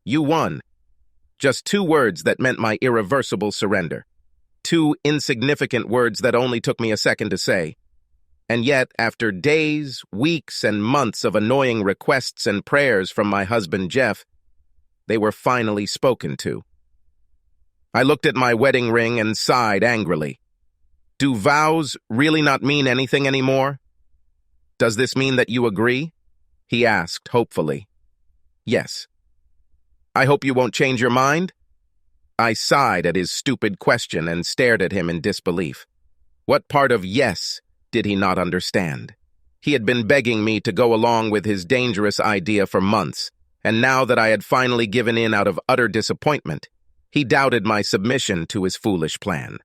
You won. Just 2 words that meant my irreversible surrender. 2 insignificant words that only took me a second to say. And yet, after days, weeks, and months of annoying requests and prayers from my husband Jeff, they were finally spoken to. I looked at my wedding ring and sighed angrily. Do vows really not mean anything anymore? Does this mean that you agree? He asked, hopefully. Yes. I hope you won't change your mind? I sighed at his stupid question and stared at him in disbelief. What part of yes did he not understand? He had been begging me to go along with his dangerous idea for months, and now that I had finally given in out of utter disappointment, he doubted my submission to his foolish plan.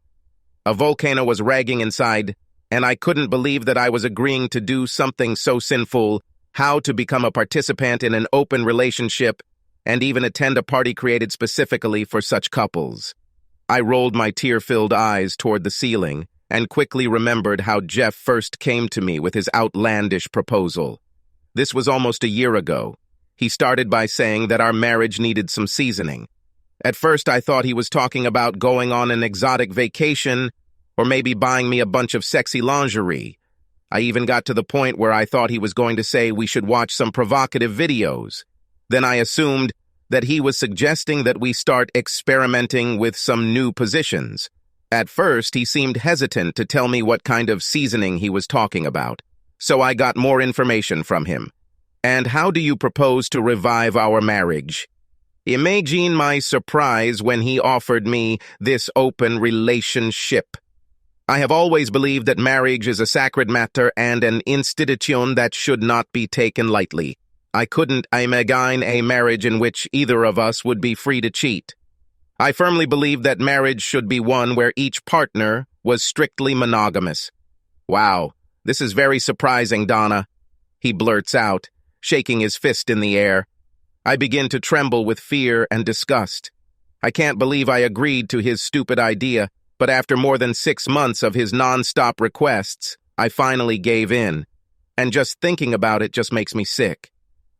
A volcano was raging inside, and I couldn't believe that I was agreeing to do something so sinful, how to become a participant in an open relationship, and even attend a party created specifically for such couples. I rolled my tear-filled eyes toward the ceiling and quickly remembered how Jeff first came to me with his outlandish proposal. This was almost a year ago. He started by saying that our marriage needed some seasoning. At first, I thought he was talking about going on an exotic vacation or maybe buying me a bunch of sexy lingerie. I even got to the point where I thought he was going to say we should watch some provocative videos. Then I assumed that he was suggesting that we start experimenting with some new positions. At first, he seemed hesitant to tell me what kind of seasoning he was talking about, so I got more information from him. And how do you propose to revive our marriage? Imagine my surprise when he offered me this open relationship. I have always believed that marriage is a sacred matter and an institution that should not be taken lightly. I couldn't imagine a marriage in which either of us would be free to cheat. I firmly believe that marriage should be one where each partner was strictly monogamous. Wow, this is very surprising, Donna, he blurts out, shaking his fist in the air. I begin to tremble with fear and disgust. I can't believe I agreed to his stupid idea, but after more than 6 months of his non-stop requests, I finally gave in. And just thinking about it just makes me sick.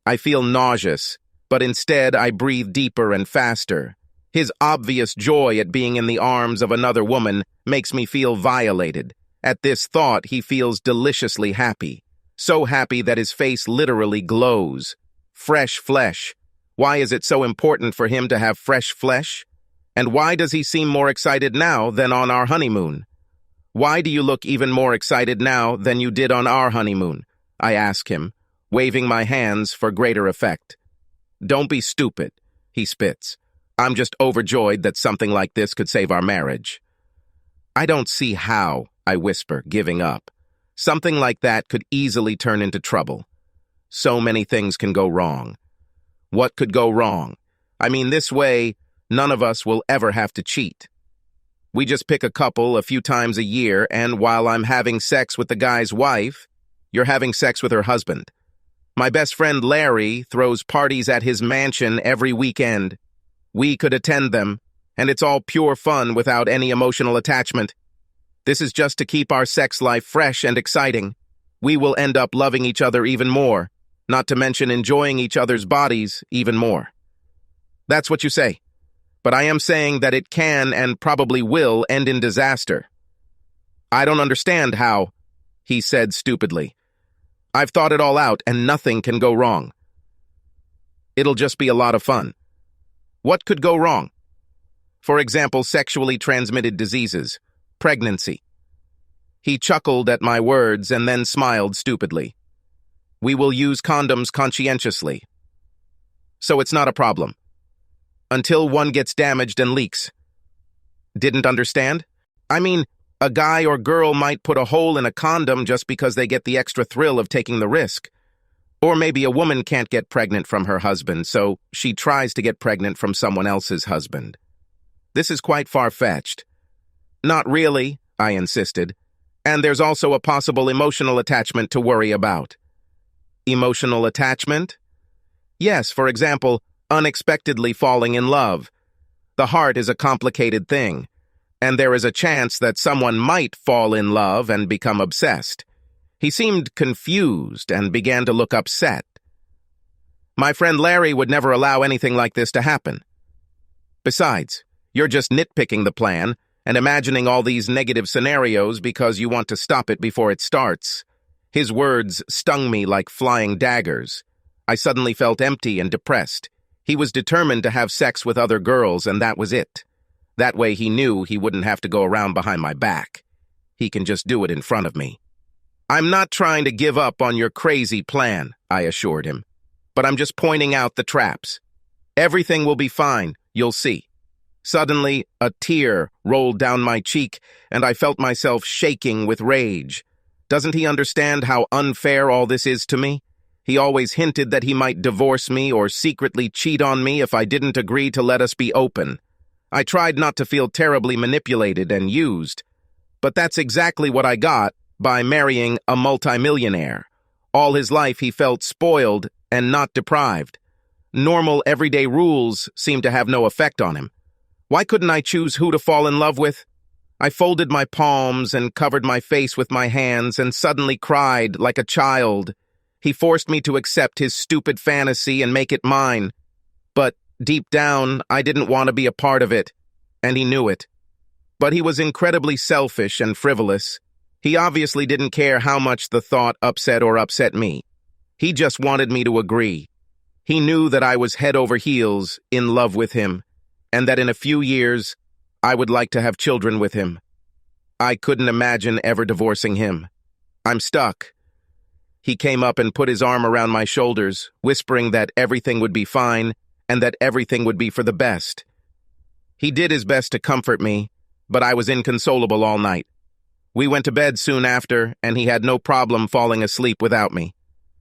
I feel nauseous, but instead I breathe deeper and faster. His obvious joy at being in the arms of another woman makes me feel violated. At this thought, he feels deliciously happy. So happy that his face literally glows. Fresh flesh. Why is it so important for him to have fresh flesh? And why does he seem more excited now than on our honeymoon? Why do you look even more excited now than you did on our honeymoon? I ask him, waving my hands for greater effect. Don't be stupid, he spits. I'm just overjoyed that something like this could save our marriage. I don't see how, I whisper, giving up. Something like that could easily turn into trouble. So many things can go wrong. What could go wrong? I mean, this way, none of us will ever have to cheat. We just pick a couple a few times a year, and while I'm having sex with the guy's wife, you're having sex with her husband. My best friend Larry throws parties at his mansion every weekend. We could attend them, and it's all pure fun without any emotional attachment. This is just to keep our sex life fresh and exciting. We will end up loving each other even more, not to mention enjoying each other's bodies even more. That's what you say. But I am saying that it can and probably will end in disaster. I don't understand how, he said stupidly. I've thought it all out, and nothing can go wrong. It'll just be a lot of fun. What could go wrong? For example, sexually transmitted diseases, pregnancy. He chuckled at my words and then smiled stupidly. We will use condoms conscientiously. So it's not a problem. Until one gets damaged and leaks. Didn't understand? I mean, a guy or girl might put a hole in a condom just because they get the extra thrill of taking the risk. Or maybe a woman can't get pregnant from her husband, so she tries to get pregnant from someone else's husband. This is quite far-fetched. Not really, I insisted. And there's also a possible emotional attachment to worry about. Emotional attachment? Yes, for example, unexpectedly falling in love. The heart is a complicated thing, and there is a chance that someone might fall in love and become obsessed. He seemed confused and began to look upset. My friend Larry would never allow anything like this to happen. Besides, you're just nitpicking the plan and imagining all these negative scenarios because you want to stop it before it starts. His words stung me like flying daggers. I suddenly felt empty and depressed. He was determined to have sex with other girls, and that was it. That way he knew he wouldn't have to go around behind my back. He can just do it in front of me. I'm not trying to give up on your crazy plan, I assured him. But I'm just pointing out the traps. Everything will be fine, you'll see. Suddenly, a tear rolled down my cheek, and I felt myself shaking with rage. Doesn't he understand how unfair all this is to me? He always hinted that he might divorce me or secretly cheat on me if I didn't agree to let us be open. I tried not to feel terribly manipulated and used, but that's exactly what I got by marrying a multimillionaire. All his life he felt spoiled and not deprived. Normal, everyday rules seemed to have no effect on him. Why couldn't I choose who to fall in love with? I folded my palms and covered my face with my hands and suddenly cried like a child. He forced me to accept his stupid fantasy and make it mine. But deep down, I didn't want to be a part of it, and he knew it. But he was incredibly selfish and frivolous. He obviously didn't care how much the thought upset me. He just wanted me to agree. He knew that I was head over heels in love with him, and that in a few years, I would like to have children with him. I couldn't imagine ever divorcing him. I'm stuck. He came up and put his arm around my shoulders, whispering that everything would be fine and that everything would be for the best. He did his best to comfort me, but I was inconsolable all night. We went to bed soon after, and he had no problem falling asleep without me.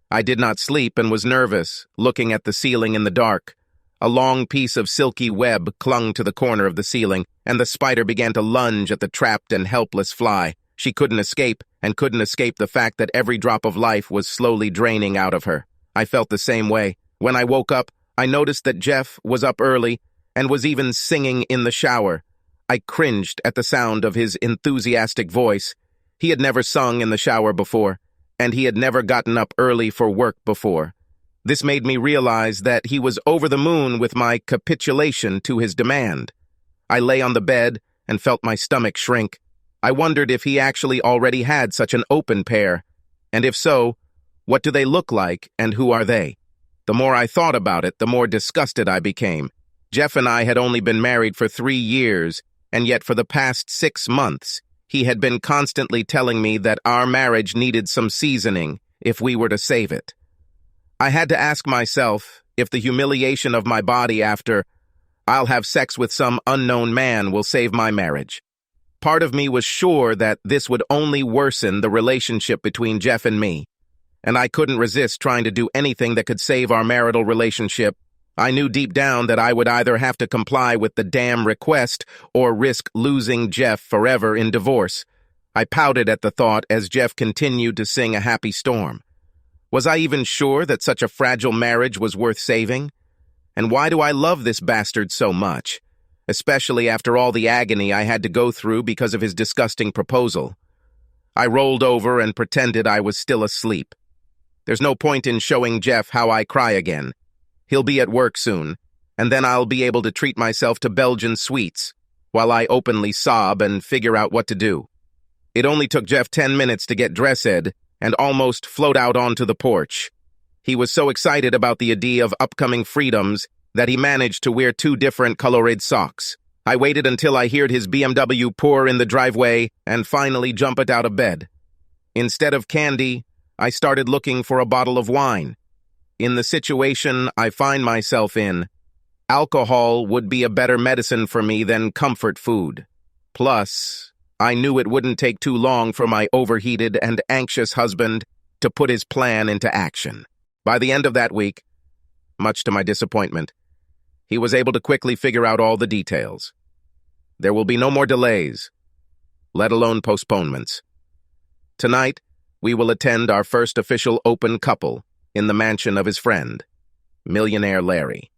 I did not sleep and was nervous, looking at the ceiling in the dark. A long piece of silky web clung to the corner of the ceiling, and the spider began to lunge at the trapped and helpless fly. She couldn't escape, and couldn't escape the fact that every drop of life was slowly draining out of her. I felt the same way. When I woke up, I noticed that Jeff was up early and was even singing in the shower. I cringed at the sound of his enthusiastic voice. He had never sung in the shower before, and he had never gotten up early for work before. This made me realize that he was over the moon with my capitulation to his demand. I lay on the bed and felt my stomach shrink. I wondered if he actually already had such an open pair, and if so, what do they look like and who are they? The more I thought about it, the more disgusted I became. Jeff and I had only been married for 3 years, and yet for the past 6 months, he had been constantly telling me that our marriage needed some seasoning if we were to save it. I had to ask myself if the humiliation of my body after I'll have sex with some unknown man will save my marriage. Part of me was sure that this would only worsen the relationship between Jeff and me, and I couldn't resist trying to do anything that could save our marital relationship. I knew deep down that I would either have to comply with the damn request or risk losing Jeff forever in divorce. I pouted at the thought as Jeff continued to sing a happy storm. Was I even sure that such a fragile marriage was worth saving? And why do I love this bastard so much? Especially after all the agony I had to go through because of his disgusting proposal. I rolled over and pretended I was still asleep. There's no point in showing Jeff how I cry again. He'll be at work soon, and then I'll be able to treat myself to Belgian sweets, while I openly sob and figure out what to do. It only took Jeff 10 minutes to get dressed and almost float out onto the porch. He was so excited about the idea of upcoming freedoms that he managed to wear 2 different colored socks. I waited until I heard his BMW pour in the driveway and finally jumped out of bed. Instead of candy, I started looking for a bottle of wine. In the situation I find myself in, alcohol would be a better medicine for me than comfort food. Plus, I knew it wouldn't take too long for my overheated and anxious husband to put his plan into action. By the end of that week, much to my disappointment, he was able to quickly figure out all the details. There will be no more delays, let alone postponements. Tonight, we will attend our first official open couple in the mansion of his friend, millionaire Larry.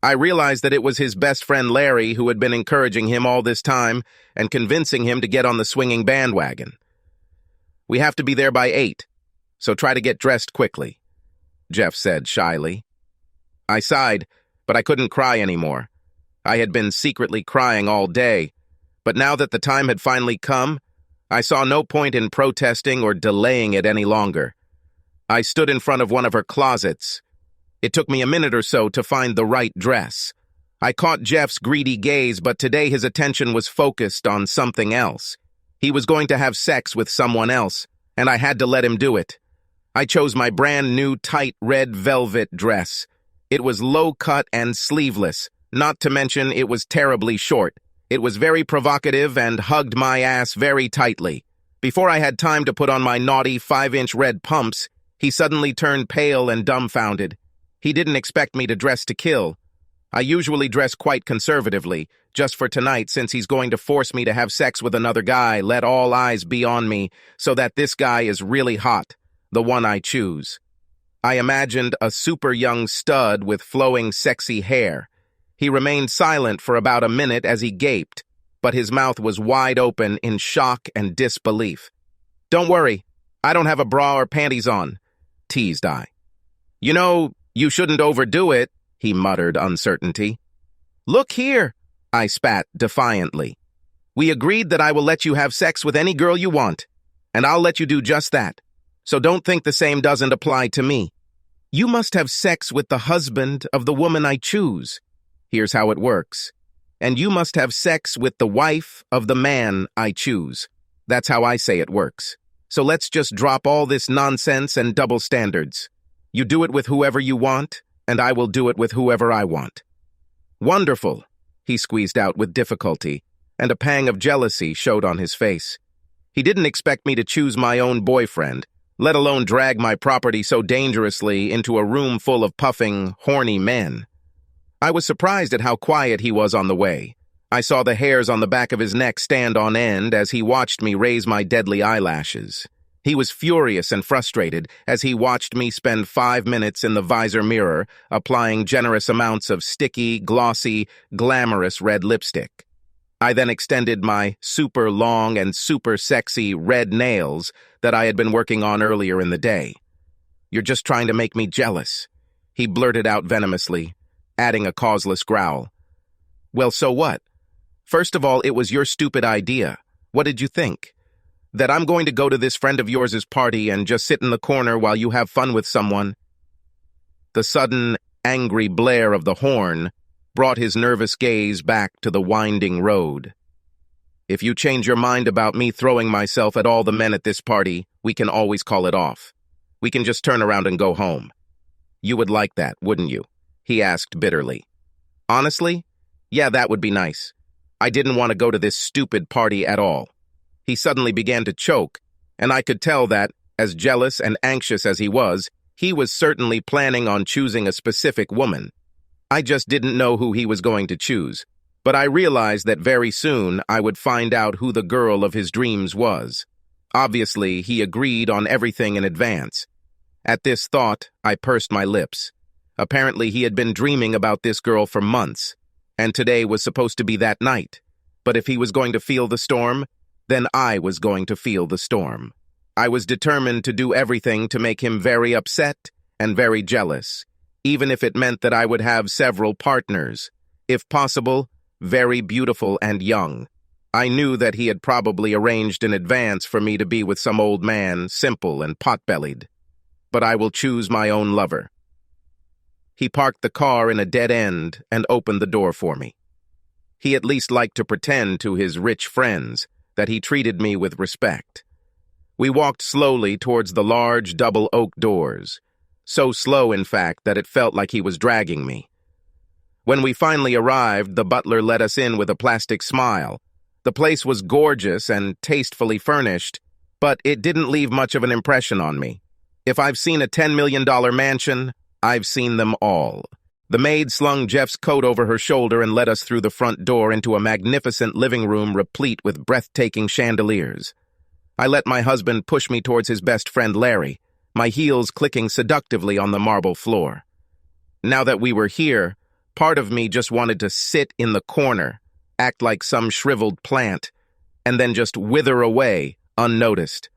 I realized that it was his best friend Larry who had been encouraging him all this time and convincing him to get on the swinging bandwagon. We have to be there by 8, so try to get dressed quickly, Jeff said shyly. I sighed, but I couldn't cry anymore. I had been secretly crying all day, but now that the time had finally come, I saw no point in protesting or delaying it any longer. I stood in front of one of her closets. It took me a minute or so to find the right dress. I caught Jeff's greedy gaze, but today his attention was focused on something else. He was going to have sex with someone else, and I had to let him do it. I chose my brand new tight red velvet dress. It was low-cut and sleeveless, not to mention it was terribly short. It was very provocative and hugged my ass very tightly. Before I had time to put on my naughty 5-inch red pumps, he suddenly turned pale and dumbfounded. He didn't expect me to dress to kill. I usually dress quite conservatively, just for tonight since he's going to force me to have sex with another guy. Let all eyes be on me, so that this guy is really hot, the one I choose. I imagined a super young stud with flowing sexy hair. He remained silent for about a minute as he gaped, but his mouth was wide open in shock and disbelief. "Don't worry, I don't have a bra or panties on," teased I. "You know, you shouldn't overdo it," he muttered uncertainty. "Look here," I spat defiantly. "We agreed that I will let you have sex with any girl you want, and I'll let you do just that. So don't think the same doesn't apply to me. You must have sex with the husband of the woman I choose. Here's how it works. And you must have sex with the wife of the man I choose. That's how I say it works. So let's just drop all this nonsense and double standards. You do it with whoever you want, and I will do it with whoever I want." "Wonderful," he squeezed out with difficulty, and a pang of jealousy showed on his face. He didn't expect me to choose my own boyfriend, let alone drag my property so dangerously into a room full of puffing, horny men. I was surprised at how quiet he was on the way. I saw the hairs on the back of his neck stand on end as he watched me raise my deadly eyelashes. He was furious and frustrated as he watched me spend 5 minutes in the visor mirror, applying generous amounts of sticky, glossy, glamorous red lipstick. I then extended my super long and super sexy red nails that I had been working on earlier in the day. "You're just trying to make me jealous," he blurted out venomously, adding a causeless growl. "Well, so what? First of all, it was your stupid idea. What did you think? That I'm going to go to this friend of yours' party and just sit in the corner while you have fun with someone?" The sudden, angry blare of the horn brought his nervous gaze back to the winding road. "If you change your mind about me throwing myself at all the men at this party, we can always call it off. We can just turn around and go home. You would like that, wouldn't you?" he asked bitterly. "Honestly? Yeah, that would be nice. I didn't want to go to this stupid party at all." He suddenly began to choke, and I could tell that, as jealous and anxious as he was certainly planning on choosing a specific woman. I just didn't know who he was going to choose, but I realized that very soon I would find out who the girl of his dreams was. Obviously, he agreed on everything in advance. At this thought, I pursed my lips. Apparently, he had been dreaming about this girl for months, and today was supposed to be that night. But if he was going to feel the storm, then I was going to feel the storm. I was determined to do everything to make him very upset and very jealous, even if it meant that I would have several partners, if possible, very beautiful and young. I knew that he had probably arranged in advance for me to be with some old man, simple and pot-bellied. But I will choose my own lover. He parked the car in a dead end and opened the door for me. He at least liked to pretend to his rich friends that he treated me with respect. We walked slowly towards the large double oak doors, so slow, in fact, that it felt like he was dragging me. When we finally arrived, the butler let us in with a plastic smile. The place was gorgeous and tastefully furnished, but it didn't leave much of an impression on me. If I've seen a $10 million mansion, I've seen them all. The maid slung Jeff's coat over her shoulder and led us through the front door into a magnificent living room replete with breathtaking chandeliers. I let my husband push me towards his best friend Larry, my heels clicking seductively on the marble floor. Now that we were here, part of me just wanted to sit in the corner, act like some shriveled plant, and then just wither away, unnoticed.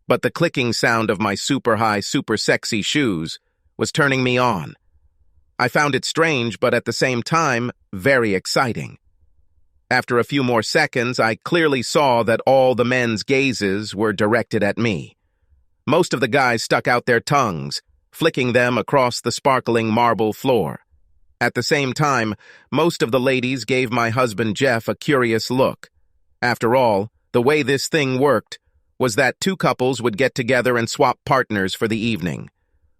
But the clicking sound of my super high, super sexy shoes was turning me on. I found it strange, but at the same time, very exciting. After a few more seconds, I clearly saw that all the men's gazes were directed at me. Most of the guys stuck out their tongues, flicking them across the sparkling marble floor. At the same time, most of the ladies gave my husband Jeff a curious look. After all, the way this thing worked was that two couples would get together and swap partners for the evening.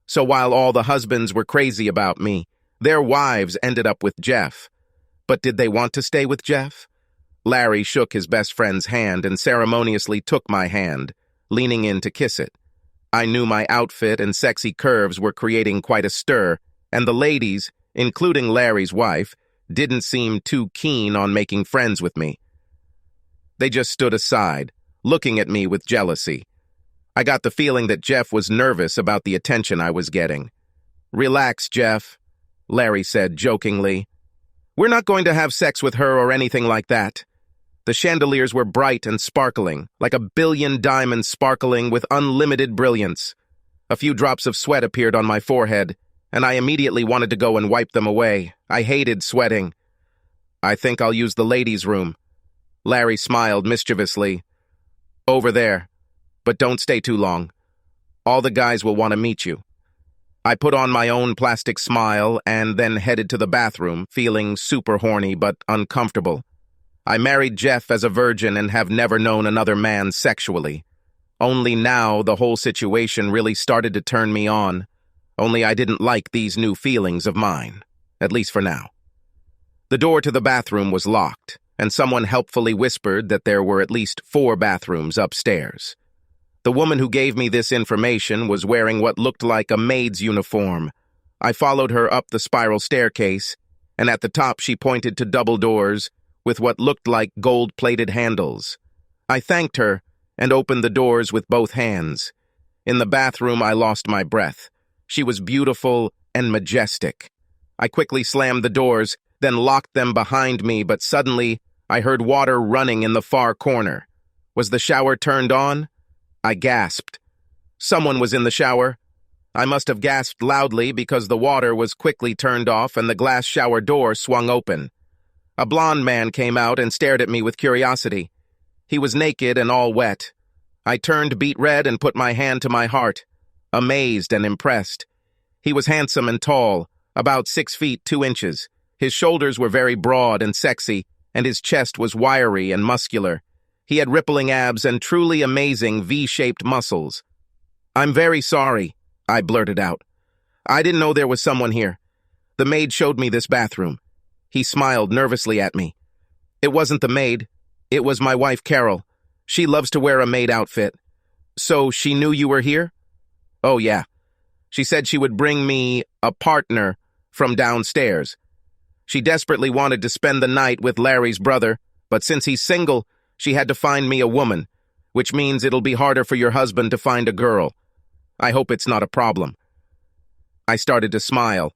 So while all the husbands were crazy about me, their wives ended up with Jeff. But did they want to stay with Jeff? Larry shook his best friend's hand and ceremoniously took my hand, leaning in to kiss it. I knew my outfit and sexy curves were creating quite a stir, and the ladies, including Larry's wife, didn't seem too keen on making friends with me. They just stood aside, looking at me with jealousy. I got the feeling that Jeff was nervous about the attention I was getting. "Relax, Jeff," Larry said jokingly. "We're not going to have sex with her or anything like that." The chandeliers were bright and sparkling, like 1,000,000,000 diamonds sparkling with unlimited brilliance. A few drops of sweat appeared on my forehead, and I immediately wanted to go and wipe them away. I hated sweating. "I think I'll use the ladies' room." Larry smiled mischievously. "Over there. But don't stay too long. All the guys will want to meet you." I put on my own plastic smile and then headed to the bathroom, feeling super horny but uncomfortable. I married Jeff as a virgin and have never known another man sexually. Only now the whole situation really started to turn me on. Only I didn't like these new feelings of mine, at least for now. The door to the bathroom was locked, and someone helpfully whispered that there were at least 4 bathrooms upstairs. The woman who gave me this information was wearing what looked like a maid's uniform. I followed her up the spiral staircase, and at the top she pointed to double doors with what looked like gold-plated handles. I thanked her and opened the doors with both hands. In the bathroom, I lost my breath. She was beautiful and majestic. I quickly slammed the doors, then locked them behind me, but suddenly I heard water running in the far corner. Was the shower turned on? I gasped. Someone was in the shower. I must have gasped loudly because the water was quickly turned off and the glass shower door swung open. A blond man came out and stared at me with curiosity. He was naked and all wet. I turned beet red and put my hand to my heart, amazed and impressed. He was handsome and tall, about 6 feet 2 inches. His shoulders were very broad and sexy, and his chest was wiry and muscular. He had rippling abs and truly amazing V-shaped muscles. "I'm very sorry," I blurted out. "I didn't know there was someone here. The maid showed me this bathroom." He smiled nervously at me. "It wasn't the maid. It was my wife, Carol. She loves to wear a maid outfit." "So she knew you were here?" "Oh, yeah. She said she would bring me a partner from downstairs. She desperately wanted to spend the night with Larry's brother, but since he's single, she had to find me a woman, which means it'll be harder for your husband to find a girl. I hope it's not a problem." I started to smile.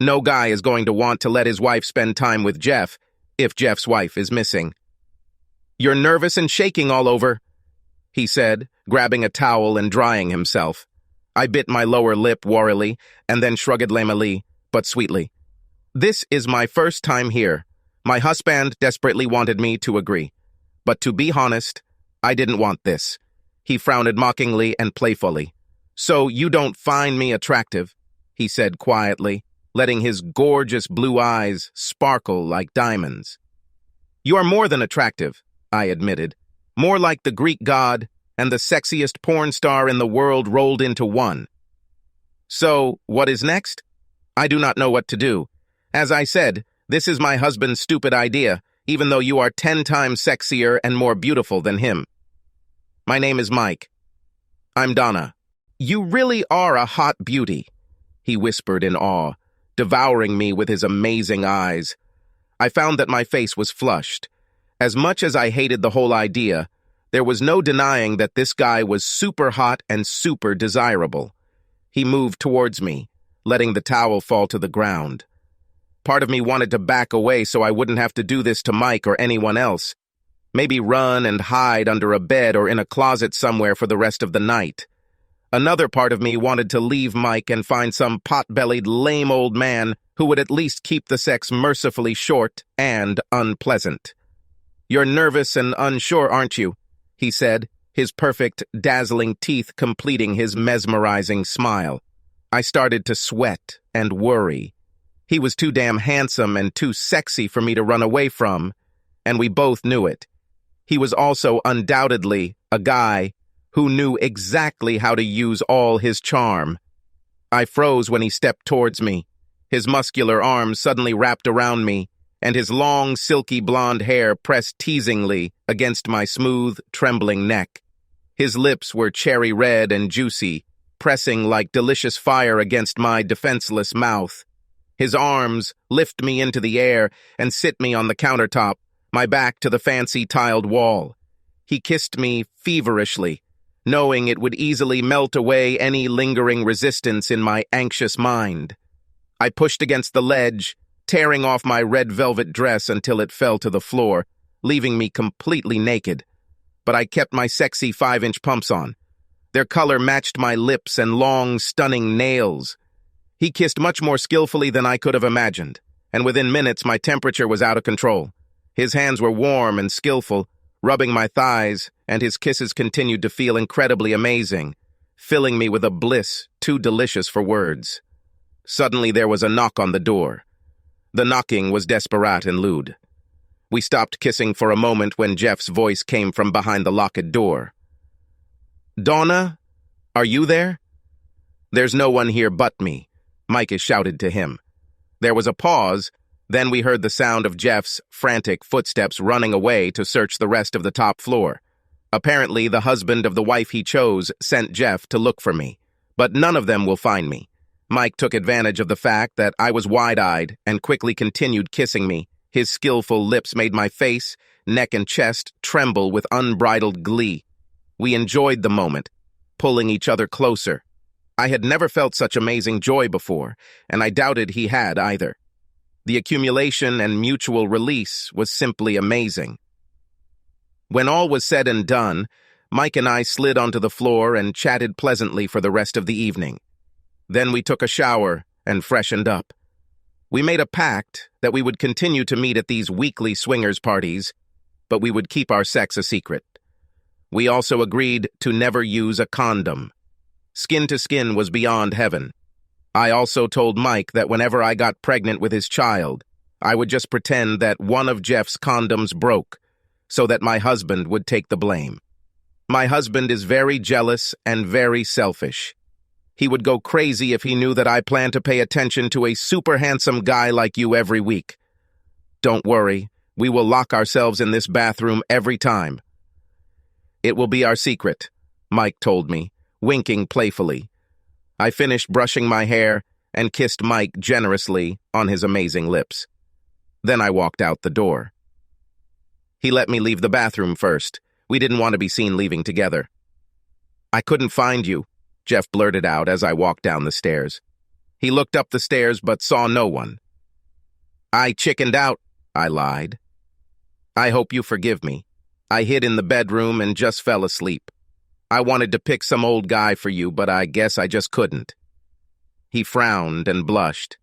No guy is going to want to let his wife spend time with Jeff if Jeff's wife is missing. "You're nervous and shaking all over," he said, grabbing a towel and drying himself. I bit my lower lip warily and then shrugged lamely, but sweetly. "This is my first time here. My husband desperately wanted me to agree. But to be honest, I didn't want this." He frowned mockingly and playfully. "So you don't find me attractive?" he said quietly, letting his gorgeous blue eyes sparkle like diamonds. "You are more than attractive," I admitted. "More like the Greek god and the sexiest porn star in the world rolled into one." "So, what is next?" "I do not know what to do. As I said, this is my husband's stupid idea, even though you are 10 times sexier and more beautiful than him. My name is Mike. I'm Donna." "You really are a hot beauty," he whispered in awe, devouring me with his amazing eyes. I found that my face was flushed. As much as I hated the whole idea, there was no denying that this guy was super hot and super desirable. He moved towards me, letting the towel fall to the ground. Part of me wanted to back away so I wouldn't have to do this to Mike or anyone else. Maybe run and hide under a bed or in a closet somewhere for the rest of the night. Another part of me wanted to leave Mike and find some pot-bellied, lame old man who would at least keep the sex mercifully short and unpleasant. "You're nervous and unsure, aren't you?" he said, his perfect, dazzling teeth completing his mesmerizing smile. I started to sweat and worry. He was too damn handsome and too sexy for me to run away from, and we both knew it. He was also undoubtedly a guy who knew exactly how to use all his charm. I froze when he stepped towards me. His muscular arms suddenly wrapped around me, and his long, silky blonde hair pressed teasingly against my smooth, trembling neck. His lips were cherry red and juicy, pressing like delicious fire against my defenseless mouth. His arms lift me into the air and sit me on the countertop, my back to the fancy tiled wall. He kissed me feverishly, knowing it would easily melt away any lingering resistance in my anxious mind. I pushed against the ledge, tearing off my red velvet dress until it fell to the floor, leaving me completely naked. But I kept my sexy 5-inch pumps on. Their color matched my lips and long, stunning nails. He kissed much more skillfully than I could have imagined, and within minutes my temperature was out of control. His hands were warm and skillful, rubbing my thighs, and his kisses continued to feel incredibly amazing, filling me with a bliss too delicious for words. Suddenly there was a knock on the door. The knocking was desperate and lewd. We stopped kissing for a moment when Jeff's voice came from behind the locked door. "Donna, are you there?" "There's no one here but me," Mike shouted to him. There was a pause, then we heard the sound of Jeff's frantic footsteps running away to search the rest of the top floor. Apparently, the husband of the wife he chose sent Jeff to look for me, but none of them will find me. Mike took advantage of the fact that I was wide-eyed and quickly continued kissing me. His skillful lips made my face, neck, and chest tremble with unbridled glee. We enjoyed the moment, pulling each other closer. I had never felt such amazing joy before, and I doubted he had either. The accumulation and mutual release was simply amazing. When all was said and done, Mike and I slid onto the floor and chatted pleasantly for the rest of the evening. Then we took a shower and freshened up. We made a pact that we would continue to meet at these weekly swingers parties, but we would keep our sex a secret. We also agreed to never use a condom. Skin to skin was beyond heaven. I also told Mike that whenever I got pregnant with his child, I would just pretend that one of Jeff's condoms broke, so that my husband would take the blame. My husband is very jealous and very selfish. He would go crazy if he knew that I plan to pay attention to a super handsome guy like you every week. Don't worry, we will lock ourselves in this bathroom every time. It will be our secret, Mike told me, winking playfully. I finished brushing my hair and kissed Mike generously on his amazing lips. Then I walked out the door. He let me leave the bathroom first. We didn't want to be seen leaving together. "I couldn't find you," Jeff blurted out as I walked down the stairs. He looked up the stairs but saw no one. "I chickened out," I lied. "I hope you forgive me. I hid in the bedroom and just fell asleep. I wanted to pick some old guy for you, but I guess I just couldn't." He frowned and blushed.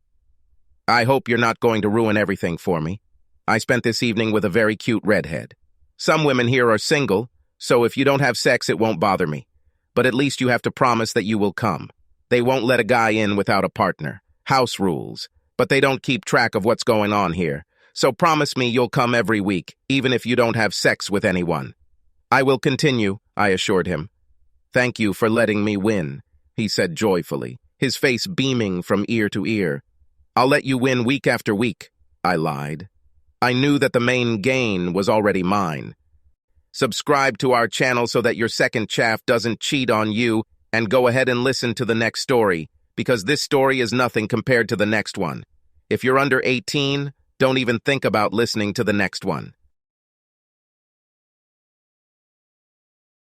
"I hope you're not going to ruin everything for me. I spent this evening with a very cute redhead. Some women here are single, so if you don't have sex, it won't bother me. But at least you have to promise that you will come. They won't let a guy in without a partner. House rules. But they don't keep track of what's going on here. So promise me you'll come every week, even if you don't have sex with anyone." "I will continue," I assured him. "Thank you for letting me win," he said joyfully, his face beaming from ear to ear. "I'll let you win week after week," I lied. I knew that the main gain was already mine. Subscribe to our channel so that your second chaff doesn't cheat on you, and go ahead and listen to the next story, because this story is nothing compared to the next one. If you're under 18, don't even think about listening to the next one.